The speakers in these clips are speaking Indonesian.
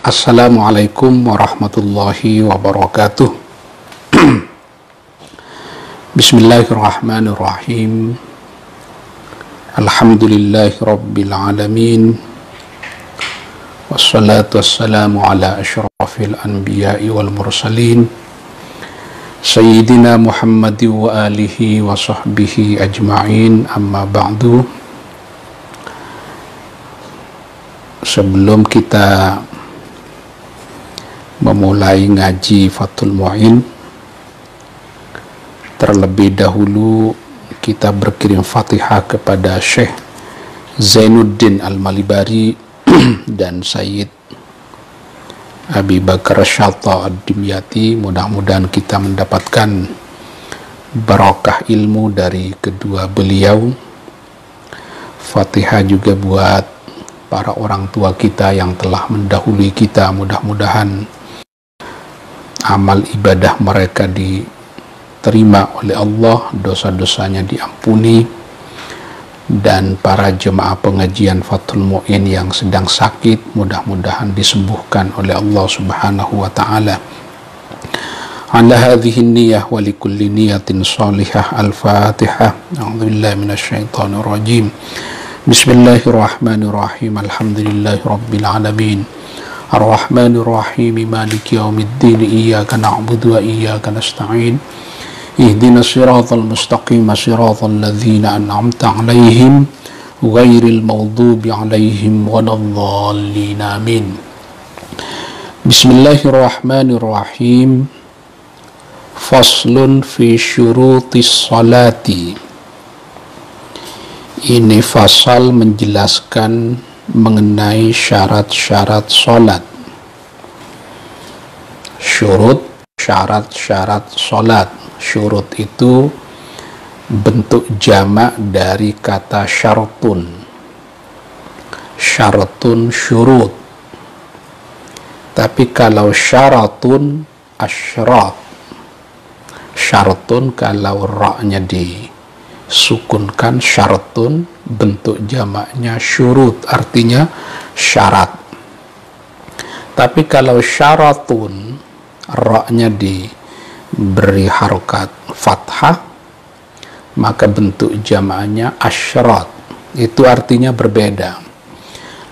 Assalamualaikum warahmatullahi wabarakatuh. Bismillahirrahmanirrahim. Alhamdulillahi rabbil alamin. Wassalatu wassalamu ala asyrafil anbiya'i wal mursalin Sayyidina Muhammadin wa alihi wa sahbihi ajma'in, amma ba'du. Sebelum kita memulai ngaji Fathul Mu'in, terlebih dahulu kita berkirim Fatihah kepada Syekh Zainuddin Al-Malibari dan Sayyid Abi Bakar Syata Ad-Dimyati. Mudah-mudahan kita mendapatkan barakah ilmu dari kedua beliau. Fatihah juga buat para orang tua kita yang telah mendahului kita. Mudah-mudahan amal ibadah mereka diterima oleh Allah, dosa-dosanya diampuni, dan para jemaah pengajian Fathul Mu'in yang sedang sakit mudah-mudahan disembuhkan oleh Allah Subhanahu wa ta'ala. Ala hadhihi niyyah wa likulli niyatin salihah. Al-Fatihah. A'udzubillahi minasyaitonir rajim. Bismillahirrahmanirrahim. Alhamdulillahi rabbil alamin. Ar-Rahmanir-Rahim, Maliki yaumiddin. Iyyaka na'budu wa iyyaka nasta'in. Ihdinas siratal mustaqim, siratal ladzina an'amta 'alaihim ghairil maghdubi 'alaihim waladdallin. Amin. Bismillahirrahmanirrahim. Faslun fi syurutis salati. Ini fasal menjelaskan mengenai syarat-syarat salat. Syurut, syarat-syarat salat. Syurut itu bentuk jamak dari kata syartun. Syartun, syurut. Tapi kalau syaratun, asyrat. Syartun kalau ra-nya disukunkan, syartun, bentuk jamaknya syurut, artinya syarat. Tapi kalau syaratun, ra-nya diberi harokat fathah, maka bentuk jamaknya asyrat. Itu artinya berbeda.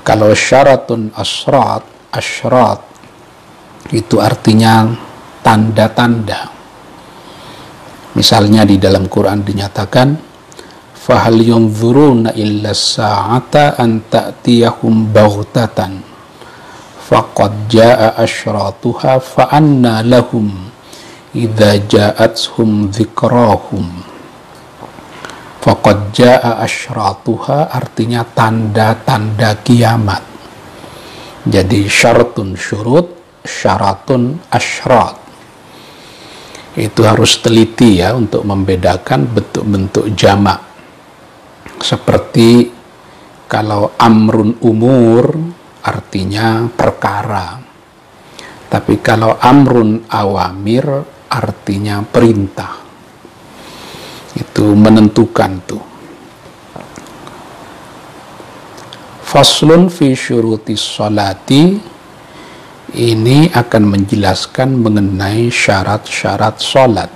Kalau syaratun asyrat, asyrat itu artinya tanda-tanda. Misalnya di dalam Quran dinyatakan, fahal yunzuruna illa sa'ata an ta'tiyahum baghtatan faqad jaa asyratuha fa anna lahum idza ja'atuhum dzikrahum. Faqad jaa asyratuha artinya tanda-tanda kiamat. Jadi syartun syurut, syaratun asyrat. Itu harus teliti ya untuk membedakan bentuk-bentuk jamak. Seperti kalau amrun umur artinya perkara. Tapi kalau amrun awamir artinya perintah. Itu menentukan tuh. Faslun fi syurutis sholati. Ini akan menjelaskan mengenai syarat-syarat sholat.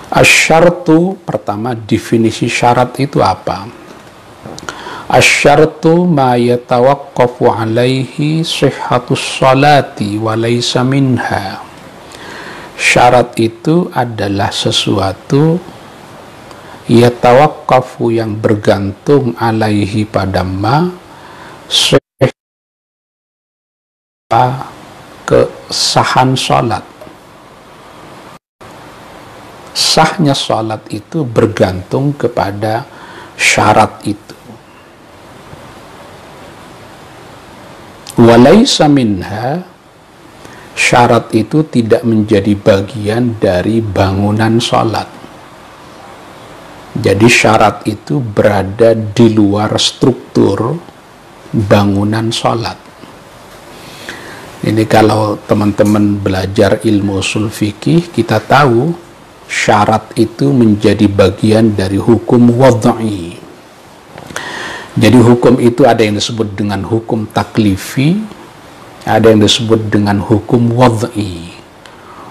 Asyartu, pertama definisi syarat itu apa? Asyartu ma yatawaqqafu alaihi sihhatus sholati wa laysa minha. Syarat itu adalah sesuatu yatawaqqafu yang bergantung alaihi pada ma kesahan sholat. Sahnya sholat itu bergantung kepada syarat itu. Walaysa minha, syarat itu tidak menjadi bagian dari bangunan sholat. Jadi syarat itu berada di luar struktur bangunan sholat. Ini kalau teman-teman belajar ilmu usul fikih, kita tahu syarat itu menjadi bagian dari hukum wad'i. Jadi hukum itu ada yang disebut dengan hukum taklifi, Ada yang disebut dengan hukum wad'i,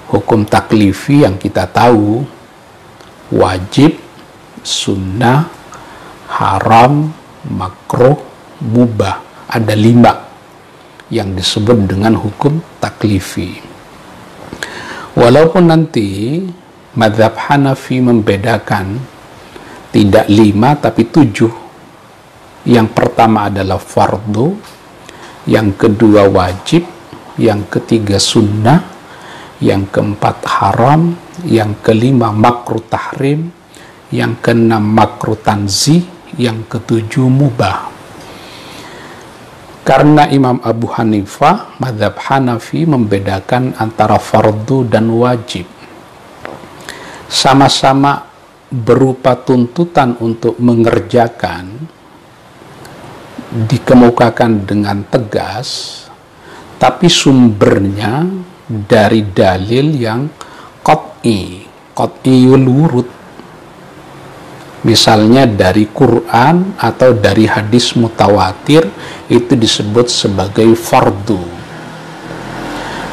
hukum taklifi yang kita tahu wajib, sunnah, haram, makruh, mubah. Ada 5 yang disebut dengan hukum taklifi. Walaupun nanti mazhab Hanafi membedakan tidak 5 tapi 7. Yang pertama adalah fardu, yang kedua wajib, yang ketiga sunnah, yang keempat haram, yang kelima makruh tahrim, yang keenam makruh tanzih, yang ketujuh mubah. Karena Imam Abu Hanifah, mazhab Hanafi membedakan antara fardu dan wajib. Sama-sama berupa tuntutan untuk mengerjakan, dikemukakan dengan tegas, tapi sumbernya dari dalil yang qat'iyul wurud. Misalnya dari Quran atau dari hadis mutawatir, itu disebut sebagai fardu.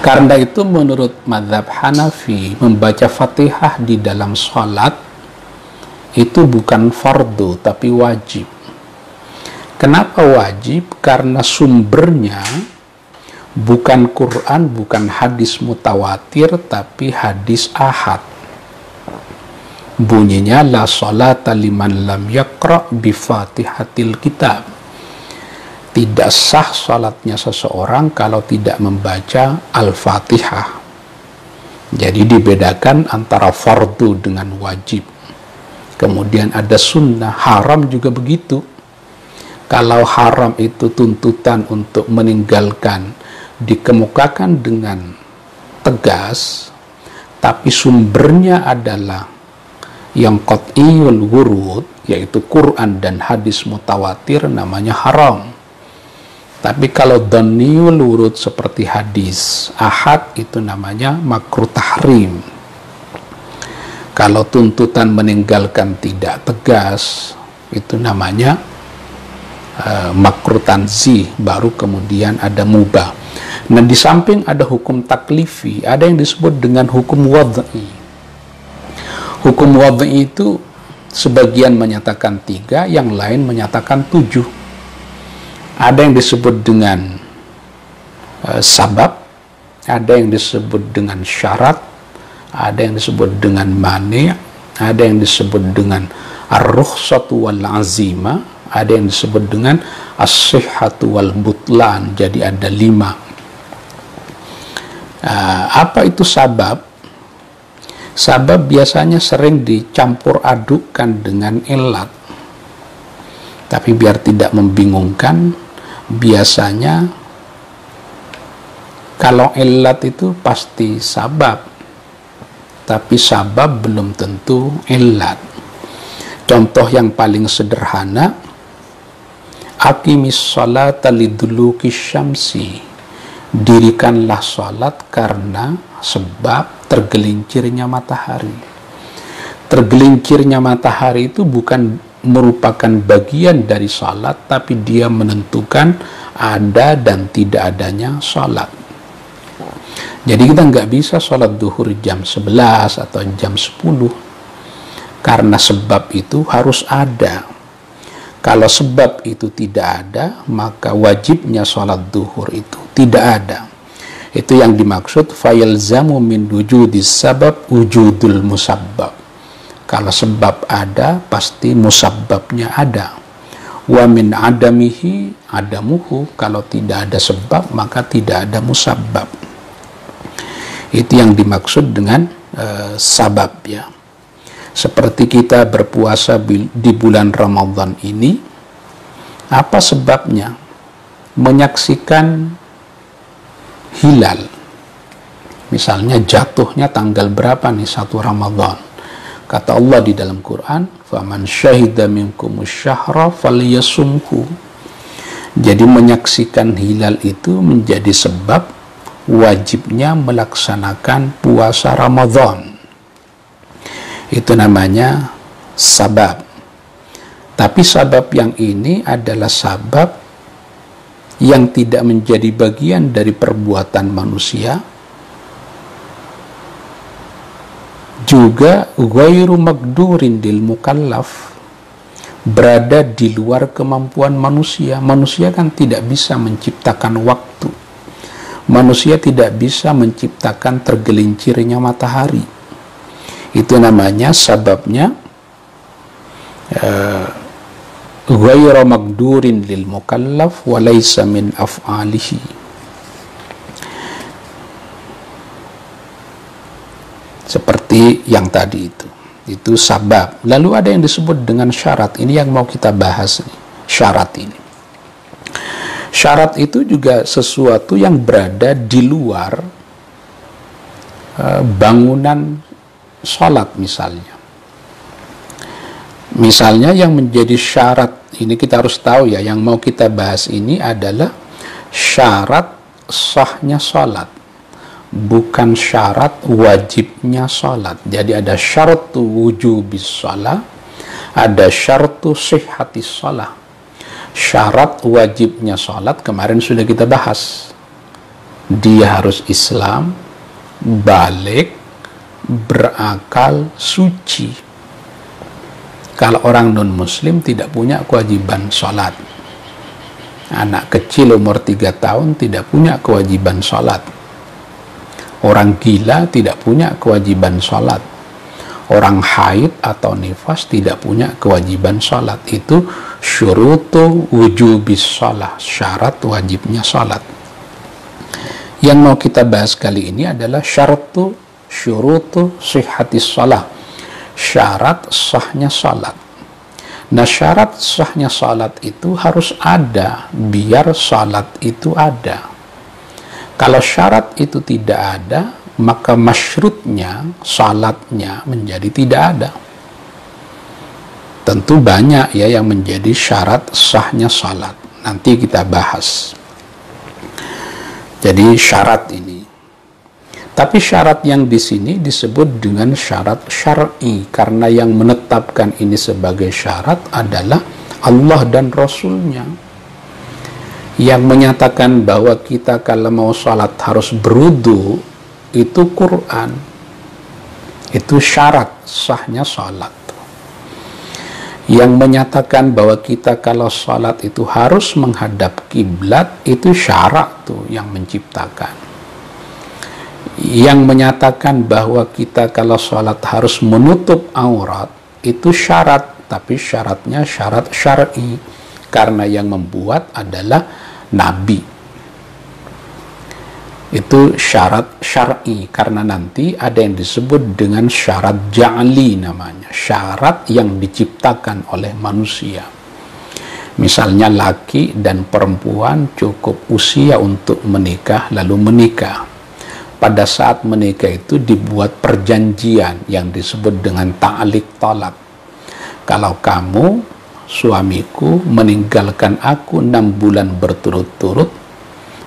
Karena itu menurut mazhab Hanafi, membaca Fatihah di dalam sholat itu bukan fardu tapi wajib. Kenapa wajib? Karena sumbernya bukan Quran, bukan hadis mutawatir, tapi hadis ahad. Bunyinya la sholata liman lam yaqra' bi fatihatil kitab. Tidak sah sholatnya seseorang kalau tidak membaca Al-Fatihah. Jadi dibedakan antara fardu dengan wajib. Kemudian ada sunnah, haram juga begitu. Kalau haram itu tuntutan untuk meninggalkan, dikemukakan dengan tegas, tapi sumbernya adalah yang qat'iyul wurud, yaitu Quran dan hadis mutawatir, namanya haram. Tapi kalau dhanniyul wurud seperti hadis ahad, itu namanya makruh tahrim. Kalau tuntutan meninggalkan tidak tegas, itu namanya makruh tanzih, baru kemudian ada mubah. Nah, di samping ada hukum taklifi, ada yang disebut dengan hukum wad'i. Hukum wad'i itu sebagian menyatakan 3, yang lain menyatakan 7. Ada yang disebut dengan sabab, ada yang disebut dengan syarat, ada yang disebut dengan mani', ada yang disebut dengan ar-rukhsatu wal azimah, ada yang disebut dengan as-sihhatu wal butlan. Jadi ada 5. Apa itu sabab? Sabab biasanya sering dicampur adukkan dengan ilat. Tapi biar tidak membingungkan, biasanya kalau ilat itu pasti sabab, tapi sabab belum tentu ilat. Contoh yang paling sederhana, aqimis sholata liduluki syamsi, dirikanlah sholat karena sebab tergelincirnya matahari. Tergelincirnya matahari itu bukan merupakan bagian dari sholat, tapi dia menentukan ada dan tidak adanya sholat. Jadi kita nggak bisa sholat duhur jam 11 atau jam 10, karena sebab itu harus ada. Kalau sebab itu tidak ada, maka wajibnya sholat duhur itu tidak ada. Itu yang dimaksud fayalzamu min wujudis sabab wujudul musabbab. Kalau sebab ada, pasti musabbabnya ada. Wa min adamihi adamuhu, kalau tidak ada sebab, maka tidak ada musabbab. Itu yang dimaksud dengan sabab, ya. Seperti kita berpuasa di bulan Ramadan ini, apa sebabnya? Menyaksikan hilal. Misalnya jatuhnya tanggal berapa nih 1 Ramadan. Kata Allah di dalam Quran, "Faman syahida minkumus syahra falyasumhu." Jadi menyaksikan hilal itu menjadi sebab wajibnya melaksanakan puasa Ramadan. Itu namanya sabab. Tapi sabab yang ini adalah sabab yang tidak menjadi bagian dari perbuatan manusia, juga ghairu maqdurin lil mukallaf, berada di luar kemampuan manusia. Manusia kan tidak bisa menciptakan waktu, manusia tidak bisa menciptakan tergelincirnya matahari. Itu namanya sababnya ghairu maqdurin lil mukallaf wa laysa min af'alihi. Seperti yang tadi itu sabab. Lalu ada yang disebut dengan syarat. Ini yang mau kita bahas nih, syarat ini. Syarat itu juga sesuatu yang berada di luar bangunan sholat misalnya. Misalnya yang menjadi syarat, ini kita harus tahu ya, yang mau kita bahas ini adalah syarat sahnya sholat, bukan syarat wajibnya sholat. Jadi ada syaratu wujubis sholat, ada syaratu sihhatis sholat. Syarat wajibnya sholat kemarin sudah kita bahas. Dia harus Islam, balik, berakal, suci. Kalau orang non-muslim tidak punya kewajiban sholat. Anak kecil umur 3 tahun tidak punya kewajiban sholat. Orang gila tidak punya kewajiban sholat. Orang haid atau nifas tidak punya kewajiban sholat. Itu syurutu wujubis sholat, syarat wajibnya sholat. Yang mau kita bahas kali ini adalah syurutu sihhatis sholat, syarat sahnya sholat. Nah, syarat sahnya sholat itu harus ada biar sholat itu ada. Kalau syarat itu tidak ada, maka masyrutnya, sholatnya menjadi tidak ada. Tentu banyak ya yang menjadi syarat sahnya sholat. Nanti kita bahas. Jadi syarat ini. Tapi syarat yang di sini disebut dengan syarat syar'i, karena yang menetapkan ini sebagai syarat adalah Allah dan Rasul-Nya. Yang menyatakan bahwa kita kalau mau sholat harus berwudu, itu Quran. Itu syarat sahnya sholat. Yang menyatakan bahwa kita kalau sholat itu harus menghadap kiblat, itu syarat tuh yang menciptakan. Yang menyatakan bahwa kita kalau sholat harus menutup aurat, itu syarat, tapi syaratnya syarat syar'i, karena yang membuat adalah Nabi. Itu syarat syar'i, karena nanti ada yang disebut dengan syarat ja'li namanya, syarat yang diciptakan oleh manusia. Misalnya laki dan perempuan cukup usia untuk menikah, lalu menikah. Pada saat menikah itu dibuat perjanjian yang disebut dengan ta'liq talak. Kalau kamu, suamiku, meninggalkan aku 6 bulan berturut-turut,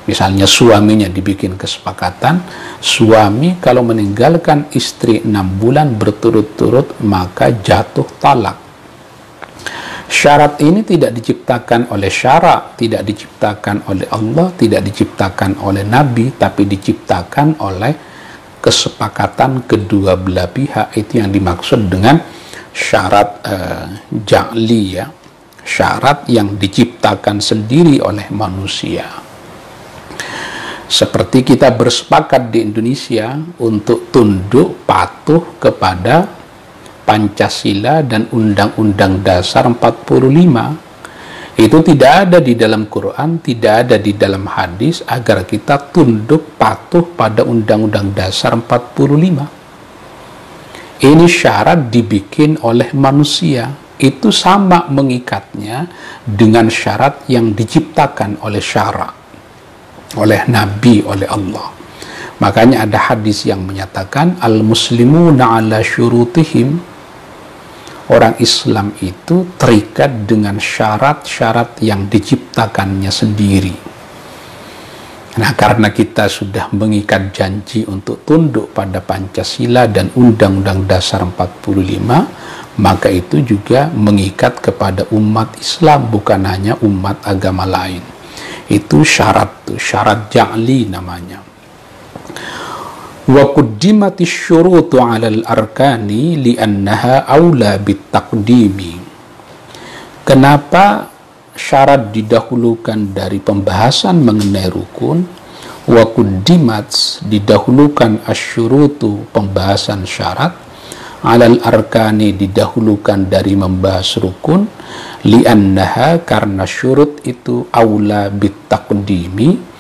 misalnya suaminya dibikin kesepakatan, suami kalau meninggalkan istri 6 bulan berturut-turut, maka jatuh talak. Syarat ini tidak diciptakan oleh syara, tidak diciptakan oleh Allah, tidak diciptakan oleh Nabi, tapi diciptakan oleh kesepakatan kedua belah pihak. Itu yang dimaksud dengan syarat ja'li ya, syarat yang diciptakan sendiri oleh manusia. Seperti kita bersepakat di Indonesia untuk tunduk patuh kepada Pancasila dan Undang-Undang Dasar 45. Itu tidak ada di dalam Quran, tidak ada di dalam hadis agar kita tunduk patuh pada Undang-Undang Dasar 45. Ini syarat dibikin oleh manusia. Itu sama mengikatnya dengan syarat yang diciptakan oleh syara, oleh Nabi, oleh Allah. Makanya ada hadis yang menyatakan al-muslimuna ala syurutihim. Orang Islam itu terikat dengan syarat-syarat yang diciptakannya sendiri. Nah, karena kita sudah mengikat janji untuk tunduk pada Pancasila dan Undang-Undang Dasar 45, maka itu juga mengikat kepada umat Islam, bukan hanya umat agama lain. Itu syarat tuh, syarat ja'li namanya. Wa quddimatis syurutu 'alal arkani li'annaha aula bitaqdimi. Kenapa syarat didahulukan dari pembahasan mengenai rukun? Wa quddimat, didahulukan asyurutu, pembahasan syarat, 'alal arkani, didahulukan dari membahas rukun, li'annaha, karena syurut itu aula bitaqdimi,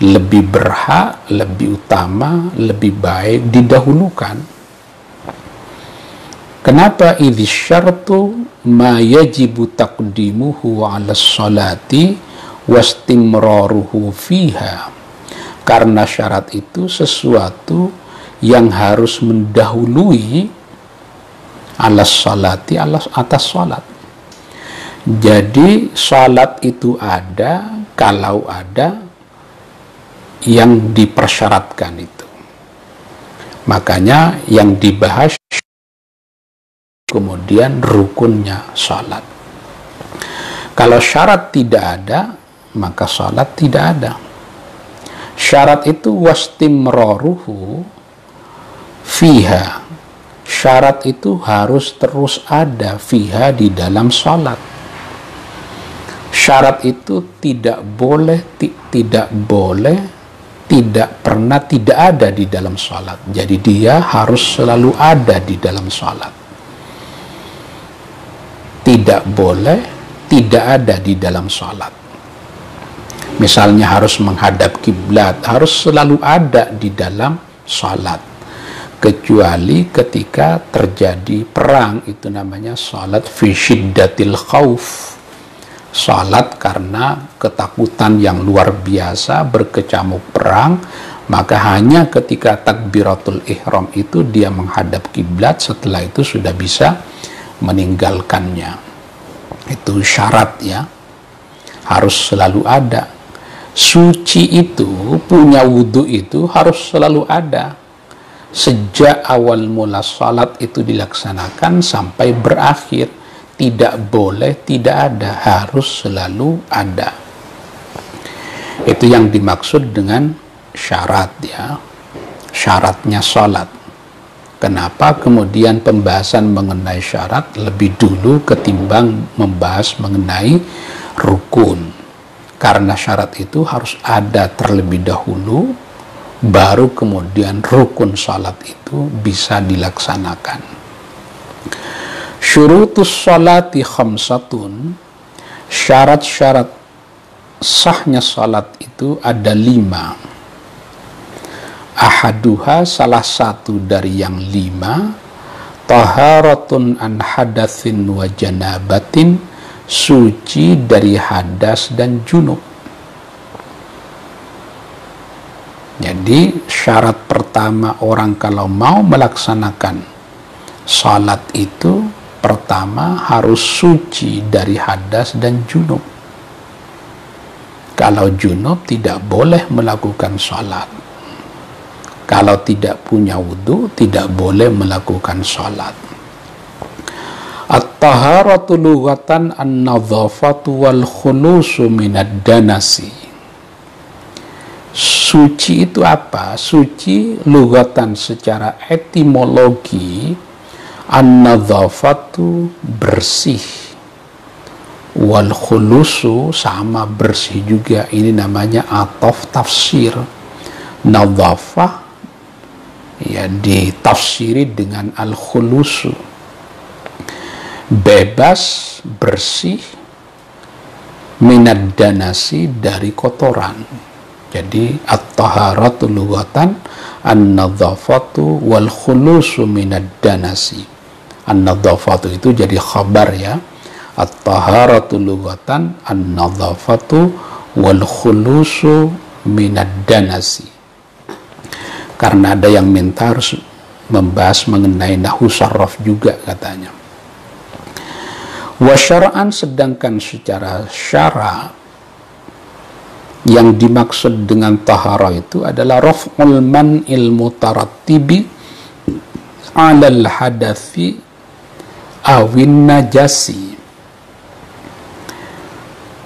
lebih berhak, lebih utama, lebih baik didahulukan. Kenapa? Idz syartu ma yajibu taqdimuhu 'ala sholati wastimraruhu fiha. Karena syarat itu sesuatu yang harus mendahului 'ala sholati, atas sholat. Jadi sholat itu ada kalau ada yang dipersyaratkan itu. Makanya yang dibahas kemudian rukunnya sholat. Kalau syarat tidak ada, maka sholat tidak ada. Syarat itu wastimraruhu fiha. Syarat itu harus terus ada fiha, di dalam sholat. Syarat itu tidak boleh, tidak pernah tidak ada di dalam sholat. Jadi dia harus selalu ada di dalam sholat. Tidak boleh tidak ada di dalam sholat. Misalnya harus menghadap kiblat, harus selalu ada di dalam sholat. Kecuali ketika terjadi perang, itu namanya sholat fi syiddatil khauf. Salat karena ketakutan yang luar biasa, berkecamuk perang, maka hanya ketika takbiratul ihram itu dia menghadap kiblat, setelah itu sudah bisa meninggalkannya. Itu syarat ya, harus selalu ada. Suci itu, punya wudhu itu harus selalu ada. Sejak awal mula salat itu dilaksanakan sampai berakhir. Tidak boleh tidak ada, harus selalu ada. Itu yang dimaksud dengan syarat ya, syaratnya sholat. Kenapa kemudian pembahasan mengenai syarat lebih dulu ketimbang membahas mengenai rukun? Karena syarat itu harus ada terlebih dahulu, baru kemudian rukun sholat itu bisa dilaksanakan. Syurutus sholati khamsatun, syarat-syarat sahnya salat itu ada 5. Ahaduha, salah satu dari yang 5, taharatun an hadatsin wa janabatin, suci dari hadas dan junub. Jadi syarat pertama orang kalau mau melaksanakan salat itu, pertama harus suci dari hadas dan junub. Kalau junub tidak boleh melakukan salat. Kalau tidak punya wudhu tidak boleh melakukan salat. At-taharatu lughatan an-nadhafatu wal khulusu minad danasi. Suci itu apa? Suci lughatan secara etimologi, an-nadhafatu bersih, wal khulusu sama bersih juga. Ini namanya atof tafsir. Nadhafah ya ditafsiri dengan al khulusu, bebas, bersih, minad danasi, dari kotoran. Jadi at-taharatu lughatan an-nadhafatu wal khulusu minad danasi. An-nadhafatu itu jadi khabar ya. At-taharatu lughatan an-nadhafatu wal khulusu minad danasi. Karena ada yang minta harus membahas mengenai nahwu sarraf juga katanya. Wa syar'an, sedangkan secara syara yang dimaksud dengan tahara itu adalah raf'ul man'il mutarattibi 'alal hadathi awin najasi,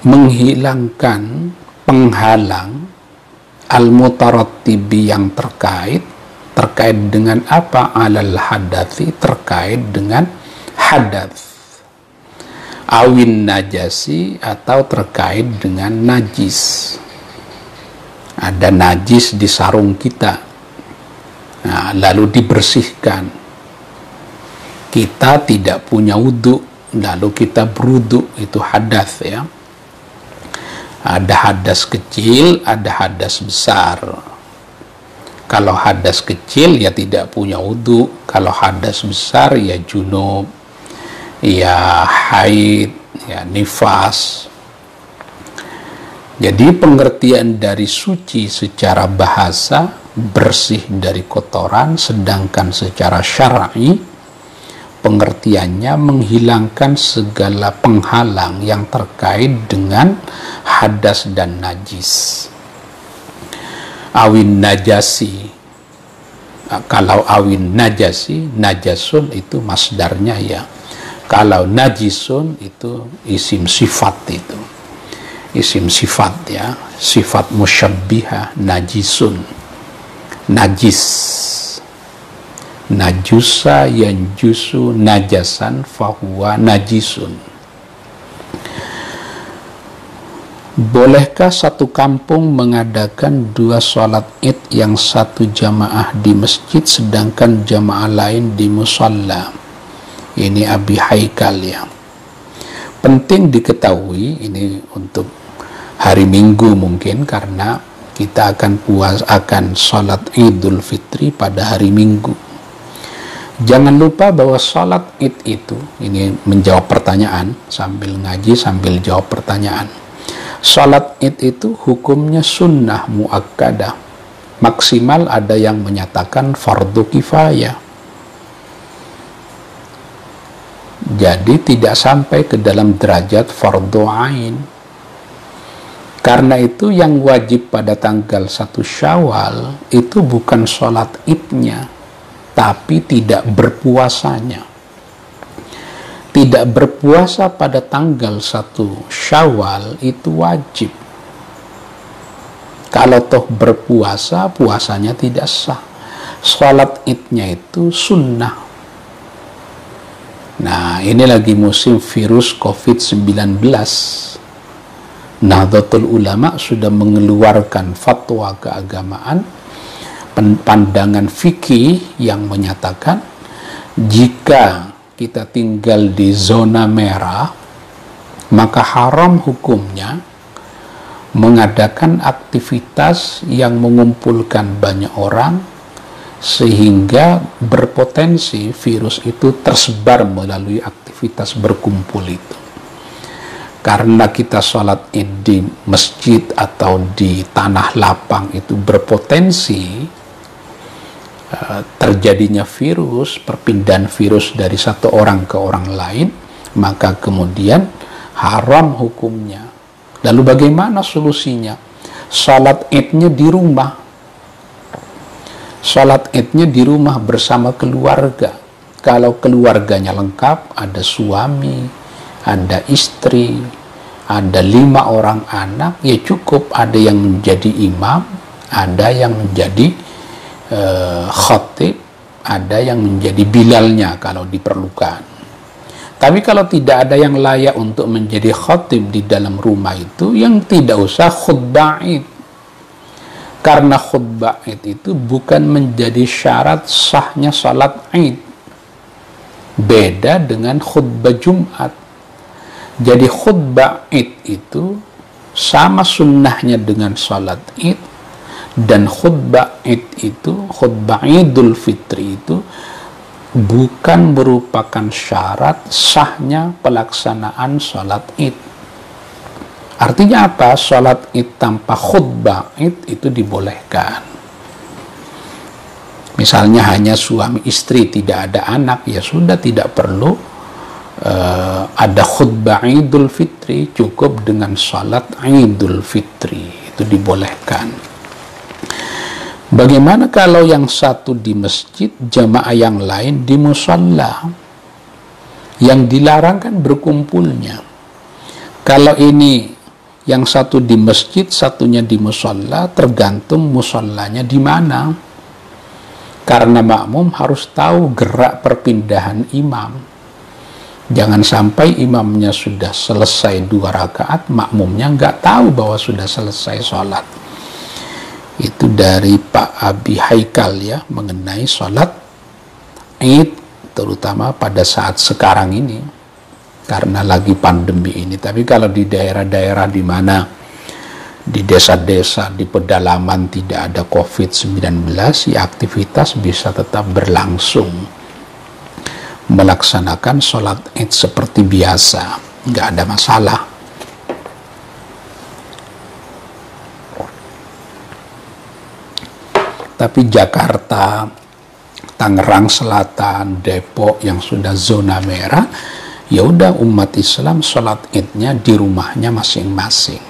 menghilangkan penghalang al-mutarattibi yang terkait dengan apa? Alal hadathi, terkait dengan hadats, awin najasi, atau terkait dengan najis. Ada najis di sarung kita, nah, lalu dibersihkan. Kita tidak punya wudu, lalu kita berwudu, itu hadas ya. Ada hadas kecil, ada hadas besar. Kalau hadas kecil ya tidak punya wudu, kalau hadas besar ya junub, ya haid, ya nifas. Jadi pengertian dari suci secara bahasa, bersih dari kotoran, sedangkan secara syar'i pengertiannya menghilangkan segala penghalang yang terkait dengan hadas dan najis. Awin najasi, kalau awin najasi, najasun itu masdarnya ya. Kalau najisun itu isim sifat, itu isim sifat ya, sifat musyabbihah, najisun, najis, najusa yanjusu najasan fahuwa najisun. Bolehkah satu kampung mengadakan 2 sholat id, yang satu jamaah di masjid sedangkan jamaah lain di musalla? Ini Abi Haikal ya. Penting diketahui ini untuk hari Minggu mungkin, karena kita akan sholat Idul Fitri pada hari Minggu. Jangan lupa bahwa sholat id itu, ini menjawab pertanyaan, sambil ngaji sambil jawab pertanyaan. Sholat id itu hukumnya sunnah muakkadah. Maksimal ada yang menyatakan fardu kifayah. Jadi tidak sampai ke dalam derajat fardu ain. Karena itu yang wajib pada tanggal 1 Syawal itu bukan sholat idnya, tapi tidak berpuasanya. Tidak berpuasa pada tanggal 1 Syawal itu wajib. Kalau toh berpuasa, puasanya tidak sah. Sholat idnya itu sunnah. Nah, ini lagi musim virus COVID-19. Nahdlatul Ulama sudah mengeluarkan fatwa keagamaan, pandangan fikih yang menyatakan jika kita tinggal di zona merah, maka haram hukumnya mengadakan aktivitas yang mengumpulkan banyak orang sehingga berpotensi virus itu tersebar melalui aktivitas berkumpul itu. Karena kita sholat id di masjid atau di tanah lapang itu berpotensi terjadinya virus, perpindahan virus dari satu orang ke orang lain, maka kemudian haram hukumnya. Lalu bagaimana solusinya? Sholat idnya di rumah. Sholat idnya di rumah bersama keluarga. Kalau keluarganya lengkap, ada suami, ada istri, ada 5 orang anak, ya cukup ada yang menjadi imam, ada yang menjadi khatib, ada yang menjadi bilalnya kalau diperlukan. Tapi kalau tidak ada yang layak untuk menjadi khatib di dalam rumah itu, yang tidak usah khutbah id. Karena khutbah id itu bukan menjadi syarat sahnya salat id. Beda dengan khutbah Jumat. Jadi khutbah id itu sama sunnahnya dengan salat id. Dan khutbah id itu, khutbah Idul Fitri itu bukan merupakan syarat sahnya pelaksanaan sholat id. Artinya apa? Sholat id tanpa khutbah id itu dibolehkan. Misalnya hanya suami istri, tidak ada anak, ya sudah, tidak perlu ada khutbah Idul Fitri, cukup dengan sholat Idul Fitri, itu dibolehkan. Bagaimana kalau yang satu di masjid, jamaah yang lain di musalla? Yang dilarang kan berkumpulnya. Kalau ini Yang satu di masjid, satunya di musola, tergantung musolanya di mana. Karena makmum harus tahu gerak perpindahan imam. Jangan sampai imamnya sudah selesai 2 rakaat, makmumnya nggak tahu bahwa sudah selesai sholat. Itu dari Pak Abi Haikal ya, mengenai sholat Id, terutama pada saat sekarang ini, karena lagi pandemi ini. Tapi kalau di daerah-daerah di mana di desa-desa, di pedalaman tidak ada COVID-19, ya aktivitas bisa tetap berlangsung, melaksanakan sholat Id seperti biasa, nggak ada masalah. Tapi Jakarta, Tangerang Selatan, Depok yang sudah zona merah, ya udah umat Islam sholat Idnya di rumahnya masing-masing.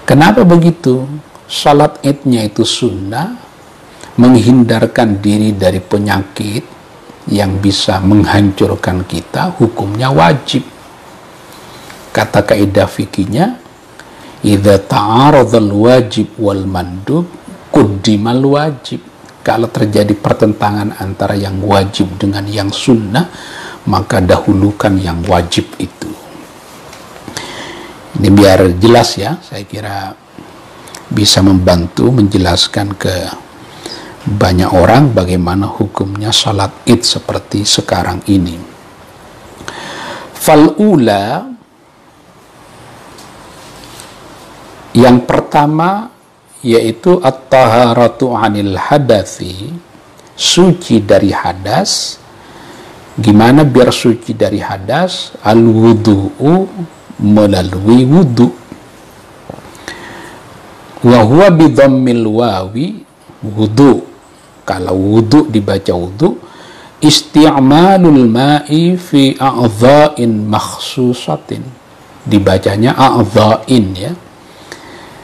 Kenapa begitu? Sholat Idnya itu sunnah, menghindarkan diri dari penyakit yang bisa menghancurkan kita, hukumnya wajib. Kata kaidah fikihnya, idza ta'aradhal wajib wal mandub quddimal wajib. Kalau terjadi pertentangan antara yang wajib dengan yang sunnah, maka dahulukan yang wajib itu. Ini biar jelas ya, saya kira bisa membantu menjelaskan ke banyak orang bagaimana hukumnya salat Id seperti sekarang ini. Fal'ula, yang pertama yaitu at-taharatu 'anil hadathi, suci dari hadas. Gimana biar suci dari hadas? Al-wudu'u, melalui wudu. Wa huwa bi dhammil wawi, wudu. Kalau wudu dibaca wudu, isti'malul ma'i fi a'dha'in makhsusatin. Dibacanya a'dha'in ya.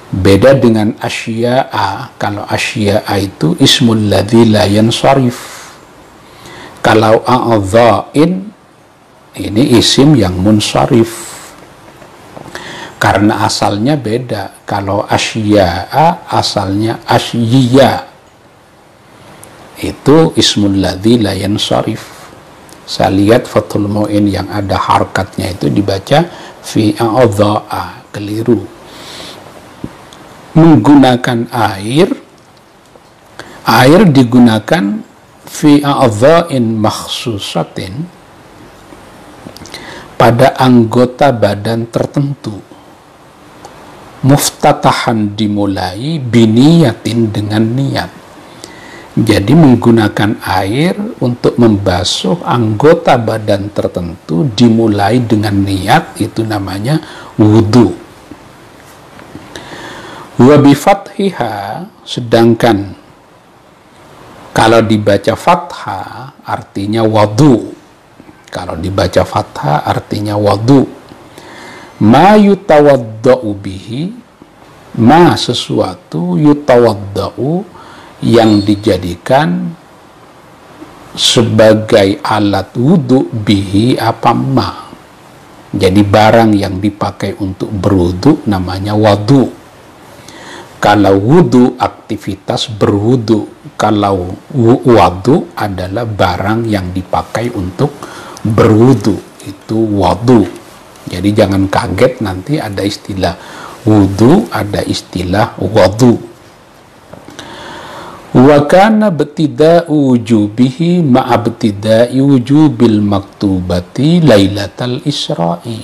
Beda dengan asya'a. Kalau asya'a itu ismul ladzi la yansarif. Kalau a'dha'in ini isim yang munsharif. Karena asalnya beda. Kalau asya'a asalnya asyiya. Itu ismul ladzi la yansarif. Saya lihat Fathul Mu'in yang ada harkatnya itu dibaca fi a'dha'a, keliru. Menggunakan air digunakan fi a'dha'in makhsusatin, pada anggota badan tertentu. Muftatahan dimulai, biniyatin dengan niat. Jadi menggunakan air untuk membasuh anggota badan tertentu dimulai dengan niat, itu namanya wudu. Wa bi fathiha, sedangkan kalau dibaca fathah artinya wadu. Kalau dibaca fathah artinya wadu. Ma yutawadda'u bihi, ma sesuatu, yutawadda'u yang dijadikan sebagai alat wudu, bihi apa ma. Jadi barang yang dipakai untuk berwudu namanya wadu. Kalau wudu aktivitas berwudu, kalau wadu adalah barang yang dipakai untuk berwudu, itu wadu. Jadi jangan kaget nanti ada istilah wudu, ada istilah wadu. Wa kana ibtida'u wujubihi ma'a ibtida'i wujubil maktubati lailatal isra'i.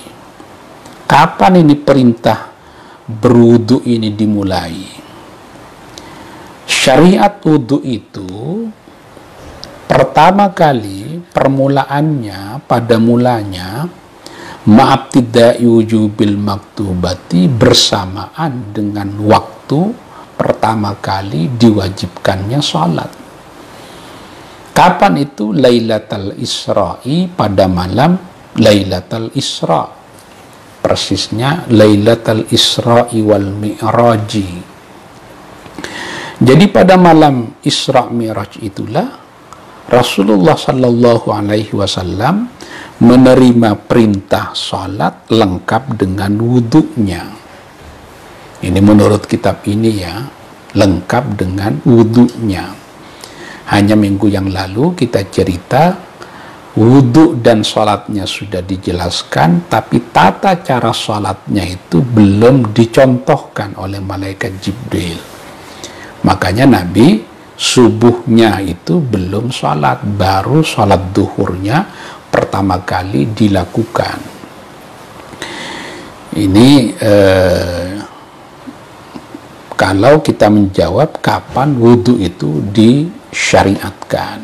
Kapan ini perintah berwudu ini dimulai? Syariat wudu itu pertama kali permulaannya, pada mulanya ma'abtida'i wujubil maktubati, bersamaan dengan waktu pertama kali diwajibkannya salat. Kapan itu? Lailatul Isra'i, pada malam Lailatul Isra. Persisnya Lailatul Isra'i wal Mi'raji. Jadi pada malam Isra Mi'raj itulah Rasulullah Sallallahu Alaihi Wasallam menerima perintah sholat lengkap dengan wudhunya. Ini menurut kitab ini ya, lengkap dengan wudhunya. Hanya minggu yang lalu kita cerita wudhu dan sholatnya sudah dijelaskan, tapi tata cara sholatnya itu belum dicontohkan oleh malaikat Jibril. Makanya Nabi subuhnya itu belum sholat, baru sholat duhurnya pertama kali dilakukan. Ini kalau kita menjawab kapan wudhu itu disyariatkan,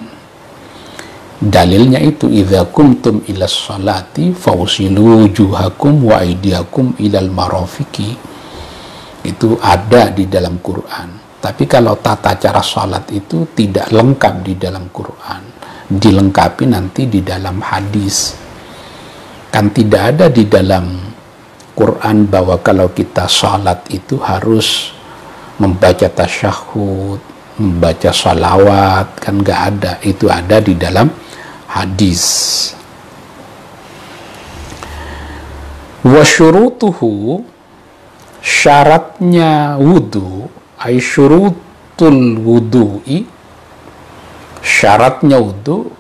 dalilnya itu idza kumtum ila sholati fawsilu wujuhakum wa aydiyakum ilal marafiqi, itu ada di dalam Quran. Tapi kalau tata cara sholat itu tidak lengkap di dalam Quran, dilengkapi nanti di dalam hadis. Kan tidak ada di dalam Quran bahwa kalau kita sholat itu harus membaca tasyahud, membaca salawat, kan nggak ada. Itu ada di dalam hadis. Wa syurutuhu, syaratnya wudhu, ay syurutul wudu'i, syaratnya wudhu,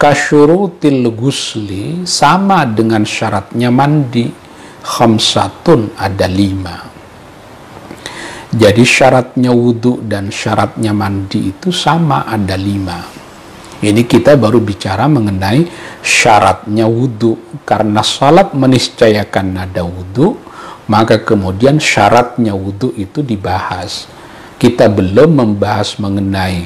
kasyurutil gusli, sama dengan syaratnya mandi, khamsatun, ada 5. Jadi syaratnya wudhu dan syaratnya mandi itu sama, ada 5. Ini kita baru bicara mengenai syaratnya wudhu. Karena salat meniscayakan ada wudhu, maka kemudian syaratnya wudhu itu dibahas. Kita belum membahas mengenai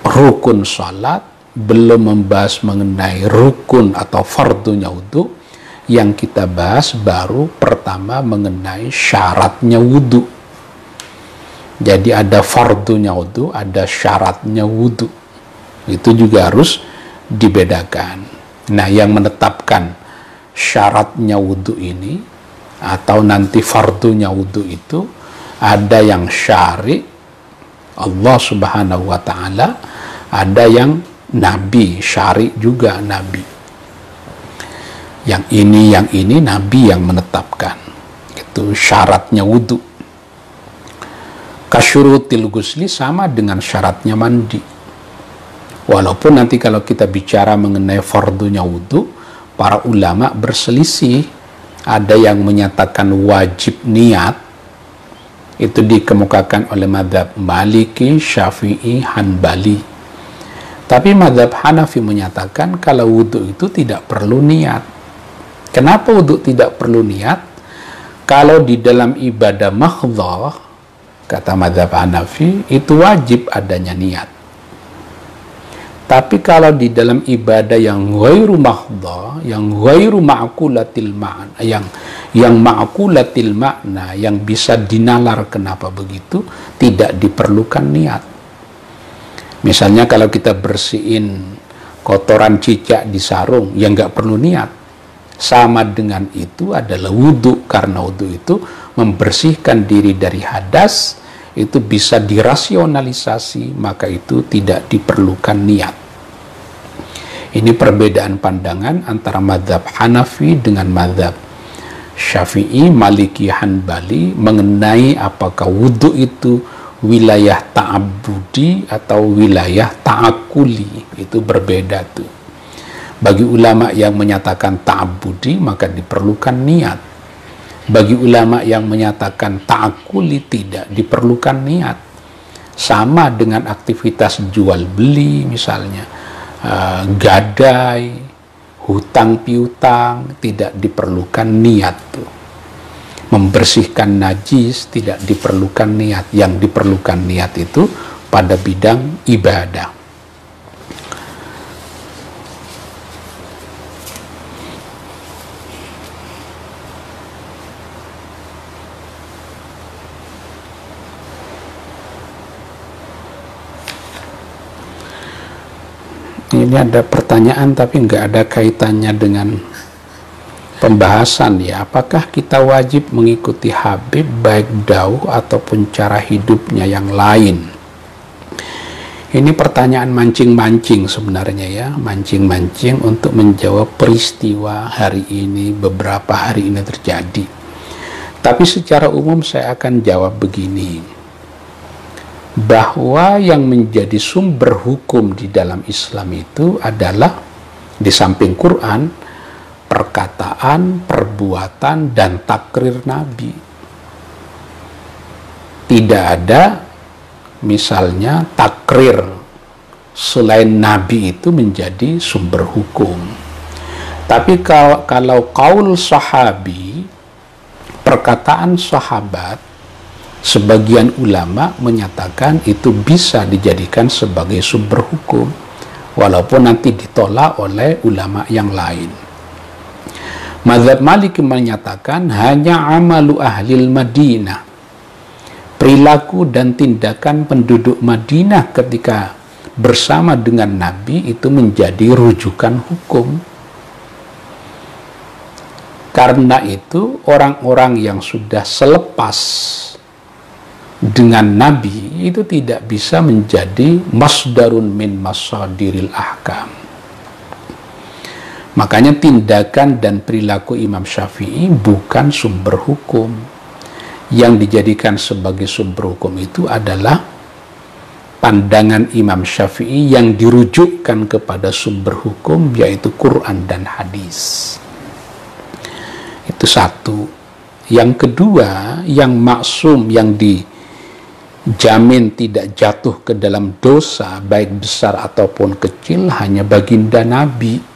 rukun salat, belum membahas mengenai rukun atau fardunya wudhu. Yang kita bahas baru pertama mengenai syaratnya wudhu. Jadi ada fardunya wudhu, ada syaratnya wudhu. Itu juga harus dibedakan. Nah, yang menetapkan syaratnya wudhu ini atau nanti fardunya wudhu itu ada yang syari, Allah Subhanahu wa Ta'ala, ada yang Nabi, syari juga Nabi. Yang ini Nabi yang menetapkan. Itu syaratnya wudhu. Kasyurutil gusli, sama dengan syaratnya mandi. Walaupun nanti kalau kita bicara mengenai fardunya wudhu, para ulama berselisih. Ada yang menyatakan wajib niat, itu dikemukakan oleh mazhab Maliki, Syafi'i, Hanbali. Tapi mazhab Hanafi menyatakan kalau wudhu itu tidak perlu niat. Kenapa wudhu tidak perlu niat? Kalau di dalam ibadah mahdhah, kata mazhab Hanafi, itu wajib adanya niat. Tapi kalau di dalam ibadah yang ghairu mahdhah, yang ghairu ma'kulatil ma'na, yang ma'kulatil makna, yang bisa dinalar kenapa begitu, tidak diperlukan niat. Misalnya kalau kita bersihin kotoran cicak di sarung, yang nggak perlu niat. Sama dengan itu adalah wudhu, karena wudhu itu membersihkan diri dari hadas, itu bisa dirasionalisasi, maka itu tidak diperlukan niat. Ini perbedaan pandangan antara mazhab Hanafi dengan mazhab Syafi'i, Maliki, Hanbali mengenai apakah wudhu itu wilayah ta'abbudi atau wilayah ta'akuli. Itu berbeda tuh. Bagi ulama yang menyatakan ta'abbudi, maka diperlukan niat. Bagi ulama yang menyatakan ta'akuli, tidak diperlukan niat. Sama dengan aktivitas jual beli misalnya, gadai, hutang piutang, tidak diperlukan niat tuh. Membersihkan najis tidak diperlukan niat. Yang diperlukan niat itu pada bidang ibadah. Ini ada pertanyaan tapi nggak ada kaitannya dengan pembahasan ya. Apakah kita wajib mengikuti Habib baik dauh ataupun cara hidupnya yang lain? Ini pertanyaan mancing-mancing sebenarnya ya, mancing-mancing untuk menjawab peristiwa hari ini, beberapa hari ini terjadi. Tapi secara umum saya akan jawab begini, bahwa yang menjadi sumber hukum di dalam Islam itu adalah di samping Quran, perkataan, perbuatan, dan takrir Nabi. Tidak ada misalnya takrir selain Nabi itu menjadi sumber hukum. Tapi kalau qaul sahabi, perkataan sahabat, sebagian ulama menyatakan itu bisa dijadikan sebagai sumber hukum, walaupun nanti ditolak oleh ulama yang lain. Mazhab Maliki menyatakan hanya amalu ahlil Madinah, perilaku dan tindakan penduduk Madinah ketika bersama dengan Nabi itu menjadi rujukan hukum. Karena itu orang-orang yang sudah selepas dengan Nabi itu tidak bisa menjadi masdarun min masadiril ahkam. Makanya tindakan dan perilaku Imam Syafi'i bukan sumber hukum. Yang dijadikan sebagai sumber hukum itu adalah pandangan Imam Syafi'i yang dirujukkan kepada sumber hukum, yaitu Quran dan hadis. Itu satu. Yang kedua, yang maksum, yang dijamin tidak jatuh ke dalam dosa, baik besar ataupun kecil, hanya baginda Nabi.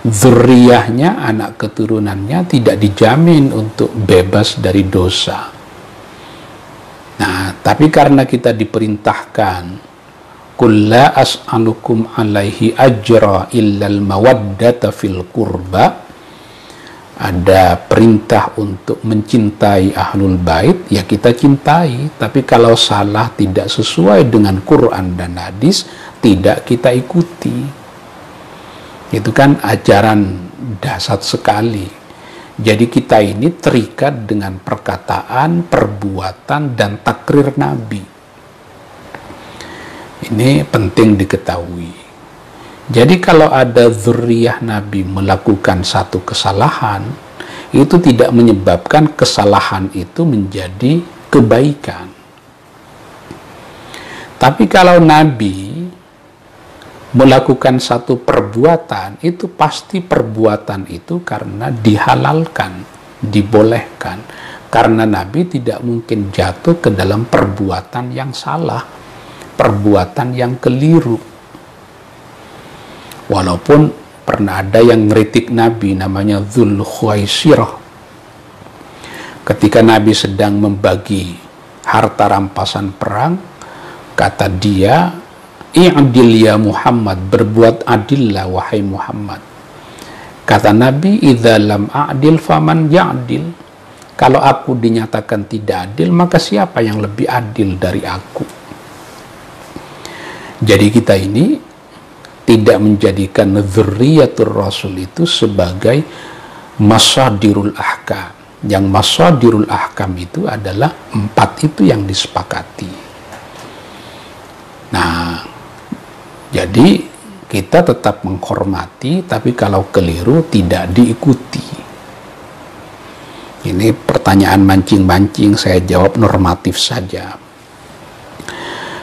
Dzurriyahnya, anak keturunannya tidak dijamin untuk bebas dari dosa. Nah, tapi karena kita diperintahkan qul la as'alukum alaihi ajra illal mawaddata fil qurba, ada perintah untuk mencintai ahlul bait, ya kita cintai. Tapi kalau salah, tidak sesuai dengan Quran dan hadis, tidak kita ikuti. Itu kan ajaran dasar sekali. Jadi kita ini terikat dengan perkataan, perbuatan, dan takrir Nabi. Ini penting diketahui. Jadi kalau ada dzurriyah Nabi melakukan satu kesalahan, itu tidak menyebabkan kesalahan itu menjadi kebaikan. Tapi kalau Nabi melakukan satu perbuatan, itu pasti perbuatan itu karena dihalalkan, dibolehkan. Karena Nabi tidak mungkin jatuh ke dalam perbuatan yang salah, perbuatan yang keliru. Walaupun pernah ada yang ngeritik Nabi, namanya Dzul Khuwaisirah. Ketika Nabi sedang membagi harta rampasan perang, kata dia, "I'dil ya Muhammad," berbuat adillah wahai Muhammad. Kata Nabi, "Idza lam a'dil faman ya'dil." Kalau aku dinyatakan tidak adil, maka siapa yang lebih adil dari aku? Jadi kita ini tidak menjadikan dzurriyatur Rasul itu sebagai masadirul ahkam. Yang masadirul ahkam itu adalah 4 itu yang disepakati. Nah, jadi kita tetap menghormati, tapi kalau keliru tidak diikuti. Ini pertanyaan mancing-mancing, saya jawab normatif saja.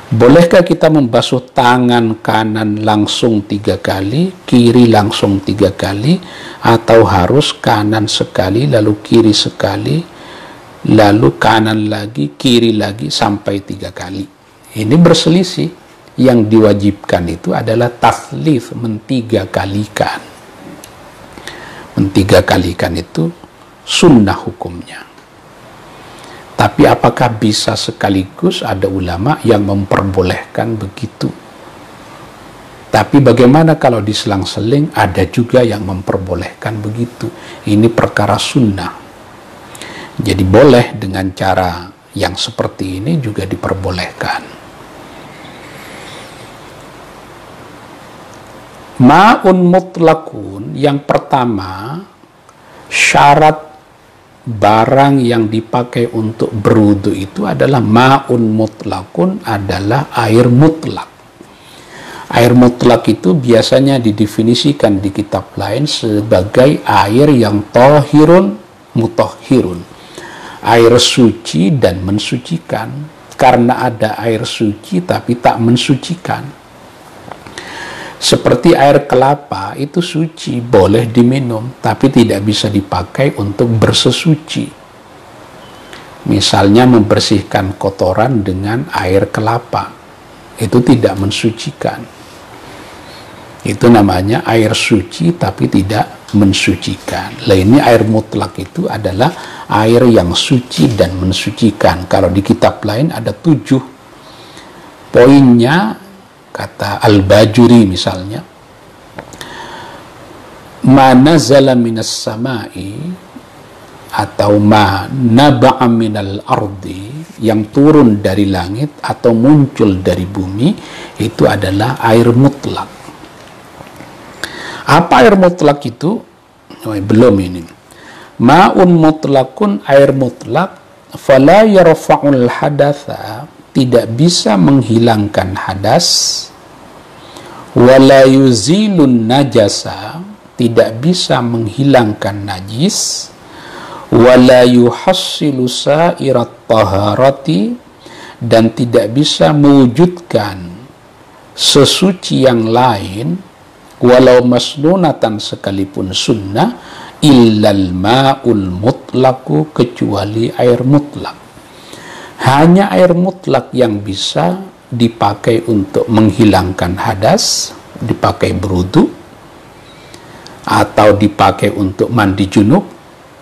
Bolehkah kita membasuh tangan kanan langsung 3 kali, kiri langsung 3 kali, atau harus kanan sekali, lalu kiri sekali, lalu kanan lagi, kiri lagi, sampai 3 kali? Ini berselisih. Yang diwajibkan itu adalah tatslits, mentigakalikan. Mentigakalikan itu sunnah hukumnya. Tapi apakah bisa sekaligus? Ada ulama yang memperbolehkan begitu. Tapi bagaimana kalau diselang-seling? Ada juga yang memperbolehkan begitu. Ini perkara sunnah. Jadi boleh dengan cara yang seperti ini juga diperbolehkan. Ma'un mutlakun, yang pertama, syarat barang yang dipakai untuk berwudu itu adalah ma'un mutlakun, adalah air mutlak. Air mutlak itu biasanya didefinisikan di kitab lain sebagai air yang tohirun mutahhirun, air suci dan mensucikan. Karena ada air suci tapi tak mensucikan. Seperti air kelapa itu suci, boleh diminum, tapi tidak bisa dipakai untuk bersesuci. Misalnya membersihkan kotoran dengan air kelapa, itu tidak mensucikan. Itu namanya air suci tapi tidak mensucikan. Lah ini air mutlak itu adalah air yang suci dan mensucikan. Kalau di kitab lain ada 7 poinnya. Kata Al-Bajuri misalnya, ma nazala minas samai, atau ma naba'a minal ardi, yang turun dari langit atau muncul dari bumi, itu adalah air mutlak. Apa air mutlak itu? Belum ini. Ma'un mutlakun, air mutlak, fala yarfa'ul hadatha, tidak bisa menghilangkan hadas, wala yuzilun najasa, tidak bisa menghilangkan najis, wala yuhassilu sa'irat taharati, dan tidak bisa mewujudkan sesuci yang lain, walau masnunatan, sekalipun sunnah, illal ma'ul mutlaku, kecuali air mutlak. Hanya air mutlak yang bisa dipakai untuk menghilangkan hadas, dipakai berwudu, atau dipakai untuk mandi junub,